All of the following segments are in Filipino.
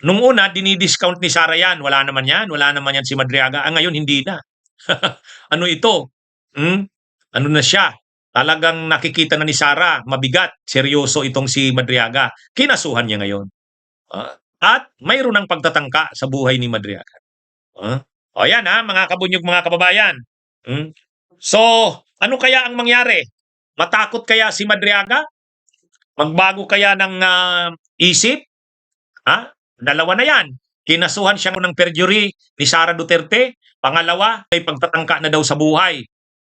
Nung una, dinidiscount ni Sara yan. Wala naman yan. Wala naman yan si Madriaga. Ngayon, hindi na. Ano ito? Hmm? Ano na siya? Talagang nakikita na ni Sara, mabigat, seryoso itong si Madriaga. Kinasuhan niya ngayon. At mayroon ng pagtatangka sa buhay ni Madriaga. O yan mga kabunyog, mga kababayan. Hmm? So, ano kaya ang mangyari? Matakot kaya si Madriaga? Magbago kaya ng isip? Dalawa na yan. Kinasuhan siya ng perjury ni Sara Duterte. Pangalawa, may pagtatangka na daw sa buhay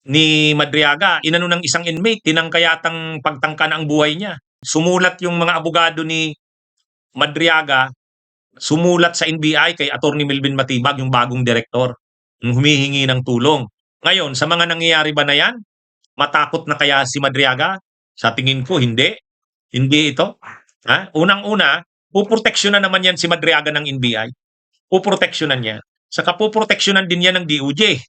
ni Madriaga. Inano ng isang inmate, tinangkayatang pagtangka na ang buhay niya. Sumulat yung mga abogado ni Madriaga, sumulat sa NBI kay Attorney Melvin Matibag, yung bagong direktor, humihingi ng tulong. Ngayon, sa mga nangyayari ba na yan, matakot na kaya si Madriaga? Sa tingin ko, hindi. Hindi ito. Unang-una, puproteksyonan naman yan si Madriaga ng NBI. Puproteksyonan niya. Saka puproteksyonan din yan ng DOJ.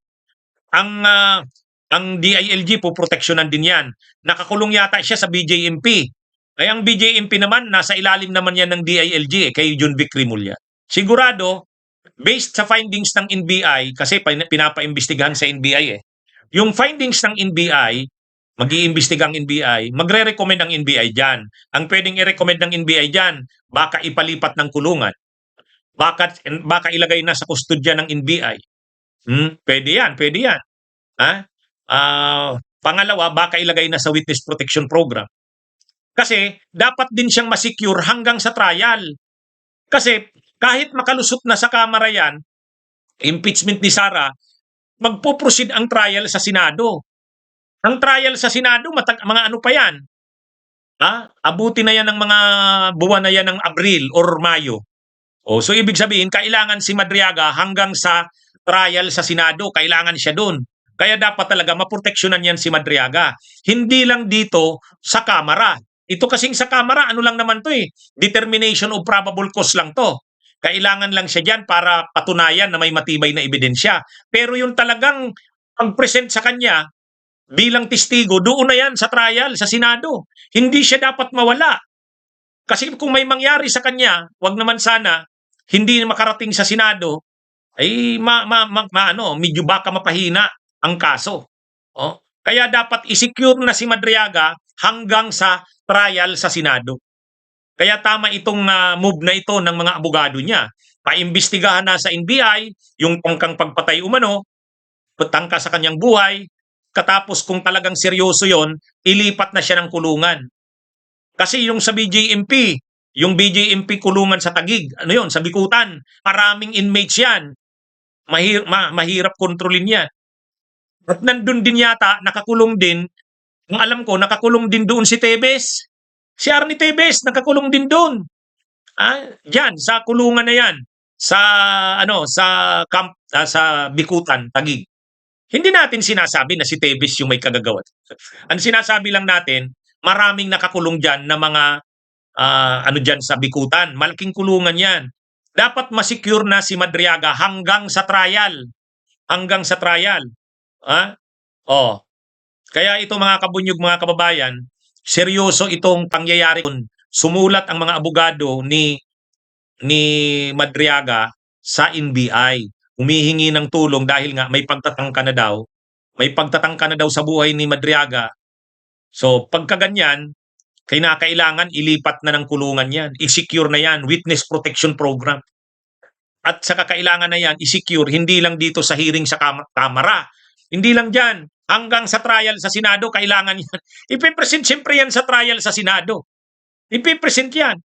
Ang DILG puproteksyonan din yan. Nakakulong yata siya sa BJMP. Ay ang BJMP naman, nasa ilalim naman yan ng DILG kay John Vic Rimulya. Sigurado, based sa findings ng NBI, kasi pinapaimbestigahan sa NBI yung findings ng NBI, mag-iimbestiga ang NBI, magre-recommend ang NBI dyan. Ang pwedeng i-recommend ng NBI dyan, baka ipalipat ng kulungan. Baka ilagay na sa kustodya ng NBI. Pwede yan, pwede yan. Pangalawa, baka ilagay na sa witness protection program. Kasi dapat din siyang masecure hanggang sa trial. Kasi kahit makalusot na sa Kamara yan, impeachment ni Sara, magpo-proceed ang trial sa Senado. Ang trial sa Senado, mga ano pa yan? Abuti na yan ng mga buwan na yan ng Abril or Mayo. So ibig sabihin, kailangan si Madriaga hanggang sa trial sa Senado, kailangan siya doon. Kaya dapat talaga maproteksyonan yan si Madriaga. Hindi lang dito sa Kamara. Ito kasing sa Kamara, ano lang naman to determination of probable cause lang to. Kailangan lang siya dyan para patunayan na may matibay na ebidensya. Pero yung talagang pag-present sa kanya bilang testigo, doon na yan sa trial, sa Senado. Hindi siya dapat mawala. Kasi kung may mangyari sa kanya, wag naman sana, hindi makarating sa Senado, ay medyo baka mapahina ang kaso. Kaya dapat i-secure na si Madriaga hanggang sa trial sa Senado. Kaya tama itong move na ito ng mga abogado niya. Paimbestigahan na sa NBI yung tangkang pagpatay umano, patangka sa kanyang buhay, katapos kung talagang seryoso yon, ilipat na siya ng kulungan. Kasi yung sa BJMP, yung BJMP kulungan sa Taguig, ano yon, sa Bikutan, maraming inmates yan. Mahirap kontrolin yan. At nandun din yata, nakakulong din, kung alam ko, nakakulong din doon si Tebes. Si Arnie Tebes, nakakulong din doon. Diyan, sa kulungan na yan. Sa camp, sa Bikutan, Taguig. Hindi natin sinasabi na si Tebes yung may kagagawan. Ang sinasabi lang natin, maraming nakakulong dyan na mga dyan sa Bikutan. Malaking kulungan yan. Dapat masecure na si Madriaga hanggang sa trial. Hanggang sa trial. Kaya ito mga kabunyog, mga kababayan, seryoso itong pangyayari. Sumulat ang mga abogado ni Madriaga sa NBI. Humihingi ng tulong dahil nga may pagtatangka na daw. May pagtatangka na daw sa buhay ni Madriaga. So pagkaganyan, kailangan ilipat na ng kulungan yan. I-secure na yan. Witness protection program. At saka kailangan na yan, i-secure, hindi lang dito sa hearing sa Kamara. Hindi lang dyan. Hanggang sa trial sa Senado, kailangan yan. Ipipresent siyempre yan sa trial sa Senado. Ipipresent yan.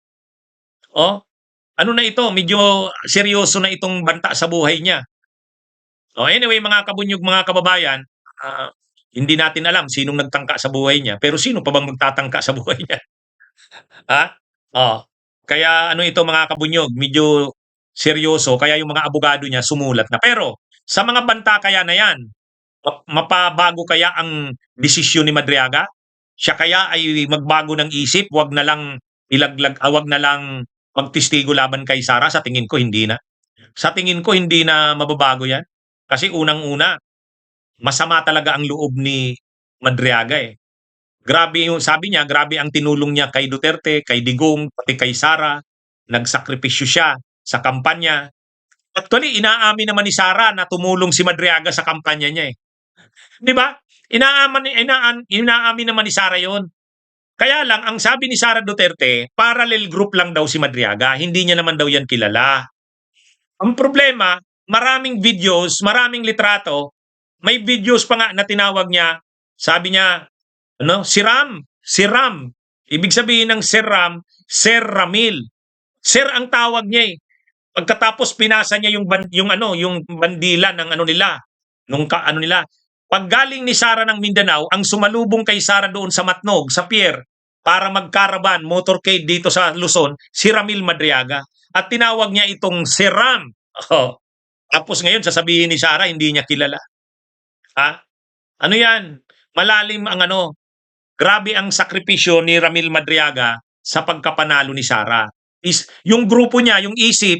Ano na ito? Medyo seryoso na itong banta sa buhay niya. Anyway, mga kabunyog, mga kababayan, hindi natin alam sinong nagtangka sa buhay niya. Pero sino pa bang magtatangka sa buhay niya? Kaya ito mga kabunyog, medyo seryoso. Kaya yung mga abogado niya sumulat na. Pero sa mga banta kaya na yan, mapabago kaya ang desisyon ni Madriaga? Siya kaya ay magbago ng isip, wag na lang wag na lang magtestigo laban kay Sara? Sa tingin ko hindi na. Sa tingin ko hindi na mababago yan. Kasi unang-una, masama talaga ang loob ni Madriaga Grabe yung sabi niya, grabe ang tinulong niya kay Duterte, kay Digong, pati kay Sara. Nagsakripisyo siya. sa kampanya. Actually, inaamin naman ni Sara na tumulong si Madriaga sa kampanya niya eh. 'Di ba? Inaamin naman ni Sara 'yon. Kaya lang, ang sabi ni Sara Duterte, parallel group lang daw si Madriaga. Hindi niya naman daw yan kilala. Ang problema, maraming videos, maraming litrato, may videos pa nga na tinawag niya, sabi niya, si Ram. Ibig sabihin ng Sir Ram, Sir Ramil. Sir ang tawag niya eh. Pagkatapos pinasa niya yung bandila ng nila, nila. Pag galing ni Sara ng Mindanao, ang sumalubong kay Sara doon sa Matnog, sa pier, para magkaraban, motorcade dito sa Luzon, si Ramil Madriaga. At tinawag niya itong si Ram. Oh. Tapos ngayon, sasabihin ni Sara, hindi niya kilala. Ha? Ano yan? Malalim ang grabe ang sakripisyo ni Ramil Madriaga sa pagkapanalo ni Sara. Yung grupo niya, yung isip,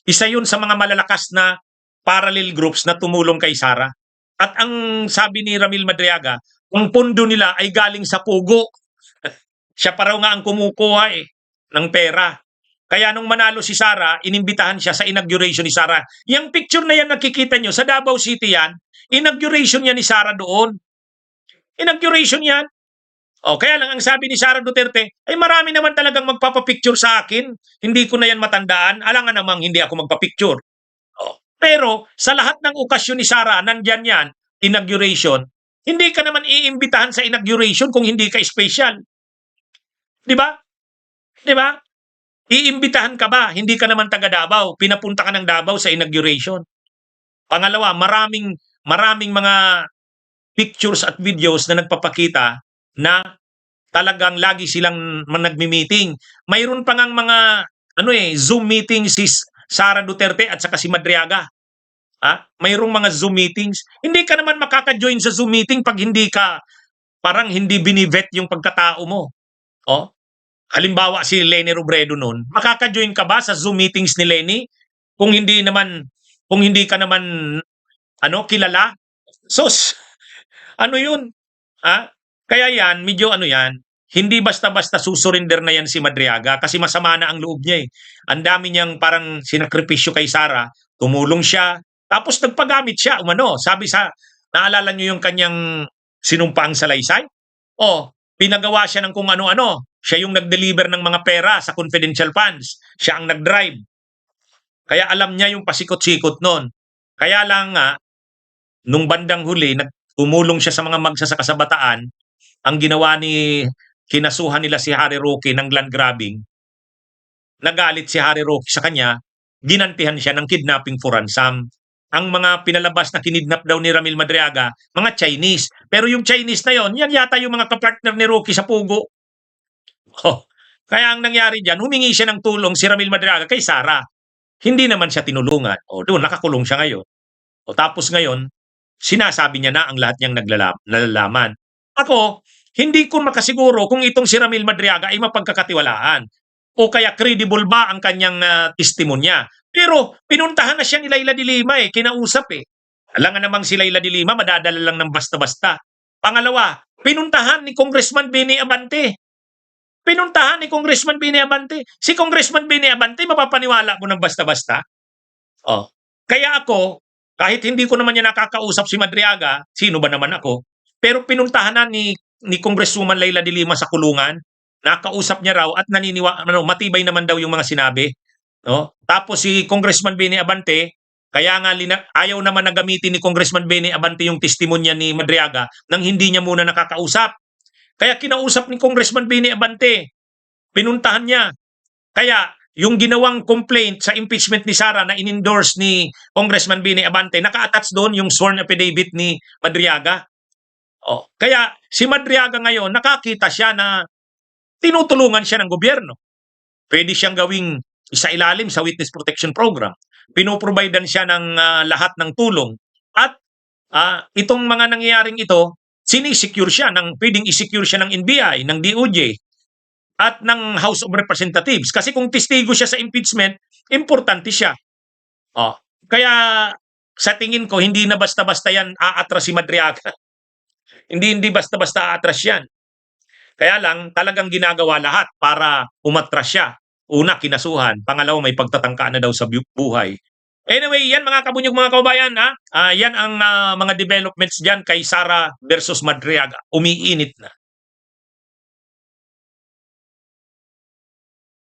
isa yun sa mga malalakas na parallel groups na tumulong kay Sara. At ang sabi ni Ramil Madriaga, ang pondo nila ay galing sa pugo. Siya pa raw nga ang kumukuha ng pera. Kaya nung manalo si Sara, inimbitahan siya sa inauguration ni Sara. Yung picture na yan nakikita nyo, sa Davao City yan, inauguration yan ni Sara doon. Inauguration yan. Kaya lang ang sabi ni Sara Duterte, ay marami naman talagang magpapapicture sa akin. Hindi ko na yan matandaan. Alangan namang hindi ako magpapicture. Pero sa lahat ng okasyon ni Sara, nandyan yan, inauguration, hindi ka naman iimbitahan sa inauguration kung hindi ka special. Di ba? Di ba? Iimbitahan ka ba? Hindi ka naman taga Davao. Pinapunta ka ng Davao sa inauguration. Pangalawa, maraming mga pictures at videos na nagpapakita na talagang lagi silang nagmi-meeting. Mayroon pa ngang mga Zoom meeting si Sara Duterte at saka si Madriaga. Mayroong mga Zoom meetings. Hindi ka naman makaka-join sa Zoom meeting pag hindi ka, parang hindi binivet yung pagkatao mo. Halimbawa si Leni Robredo noon, makaka-join ka ba sa Zoom meetings ni Leni kung hindi ka naman kilala? Sos, yun? Kaya yan, medyo hindi basta-basta susurinder na yan si Madriaga kasi masama na ang loob niya eh. Ang dami niyang parang sinakripisyo kay Sara, tumulong siya, tapos nagpagamit siya, naalala niyo yung kanyang sinumpaang salaysay? Pinagawa siya ng kung ano-ano. Siya yung nag-deliver ng mga pera sa confidential funds. Siya ang nag-drive. Kaya alam niya yung pasikot-sikot noon. Kaya lang nga, nung bandang huli, tumulong siya sa mga magsasaka sa Bataan. Ang ginawa kinasuhan nila si Harry Roque ng land grabbing. Nagalit si Harry Roque sa kanya, ginantihan siya ng kidnapping for ransom. Ang mga pinalabas na kinidnap daw ni Ramil Madriaga, mga Chinese. Pero yung Chinese na yon, yan yata yung mga kapartner ni Roque sa Pugo. Kaya ang nangyari dyan, humingi siya ng tulong si Ramil Madriaga kay Sara. Hindi naman siya tinulungan. Doon, nakakulong siya ngayon. Tapos ngayon, sinasabi niya na ang lahat niyang nalalaman. Ako, hindi ko makasiguro kung itong si Ramil Madriaga ay mapagkakatiwalaan. O kaya credible ba ang kanyang testimonya. Pero pinuntahan na siya ni Leila de Lima kinausap Alam nga namang si Leila de Lima madadala lang ng basta-basta. Pangalawa, pinuntahan ni Congressman Benny Abante. Pinuntahan ni Congressman Benny Abante. Si Congressman Benny Abante, mapapaniwala mo ng basta-basta? Kaya ako, kahit hindi ko naman niya nakakausap si Madriaga, sino ba naman ako? Pero pinuntahan na ni Congresswoman Leila de Lima sa kulungan, nakausap niya raw at matibay naman daw yung mga sinabi. Tapos si Congressman Benny Abante, kaya nga ayaw naman na gamitin ni Congressman Benny Abante yung testimonya ni Madriaga nang hindi niya muna nakakausap. Kaya kinausap ni Congressman Benny Abante, pinuntahan niya. Kaya yung ginawang complaint sa impeachment ni Sara na in-endorse ni Congressman Benny Abante, naka-attach doon yung sworn affidavit ni Madriaga. Kaya si Madriaga ngayon, nakakita siya na tinutulungan siya ng gobyerno. Pwede siyang gawing isailalim sa Witness Protection Program. Pinoprovidean siya ng lahat ng tulong. At itong mga nangyayaring ito, sinisecure siya, pwedeng isecure siya ng NBI, ng DOJ, at ng House of Representatives. Kasi kung testigo siya sa impeachment, importante siya. Kaya sa tingin ko, hindi na basta-basta yan aatras si Madriaga. Hindi basta-basta aatras yan. Kaya lang, talagang ginagawa lahat para umatras siya. Una, kinasuhan. Pangalawa, may pagtatangka na daw sa buhay. Anyway, yan mga kabunyog, mga kababayan, ha? Yan ang mga developments dyan kay Sara versus Madriaga. Umiinit na.